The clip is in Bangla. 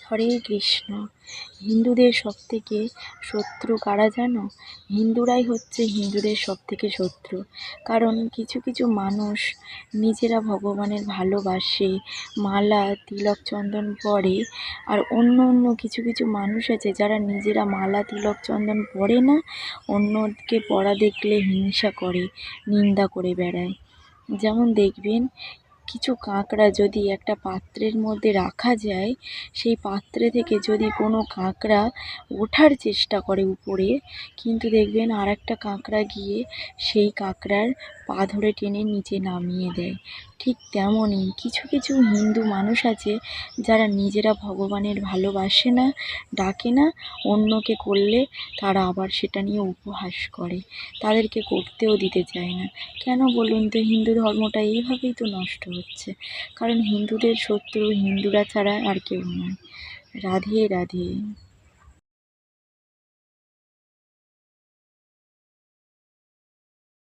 হরে কৃষ্ণ। হিন্দুদের সবথেকে শত্রু কারা জানো? হিন্দুরাই হচ্ছে হিন্দুদের সবথেকে শত্রু। কারণ কিছু কিছু মানুষ নিজেরা ভগবানের ভালোবাসে, মালা তিলক চন্দন পরে, আর অন্য অন্য কিছু কিছু মানুষ আছে যারা নিজেরা মালা তিলক চন্দন পরে না, অন্যকে পরা দেখলে হিংসা করে, নিন্দা করে বেড়ায়। যেমন দেখবেন, কিছু কাঁকড়া যদি একটা পাত্রের মধ্যে রাখা যায়, সেই পাত্রে থেকে যদি কোনো কাঁকড়া ওঠার চেষ্টা করে উপরে, কিন্তু দেখবেন আর একটা কাঁকড়া গিয়ে সেই কাঁকড়ার পা ধরে টেনে নিচে নামিয়ে দেয়। ঠিক তেমনই কিছু কিছু হিন্দু মানুষ আছে যারা নিজেরা ভগবানের ভালোবাসে না, ডাকে না, অন্যকে করলে তারা আবার সেটা নিয়ে উপহাস করে, তাদেরকে করতেও দিতে চায় না। কেন বলুন তো? হিন্দু ধর্মটা এইভাবেই তো নষ্ট হচ্ছে। কারণ হিন্দুদের শত্রু হিন্দুরা ছাড়া আর কেউ নয়। রাধে রাধে।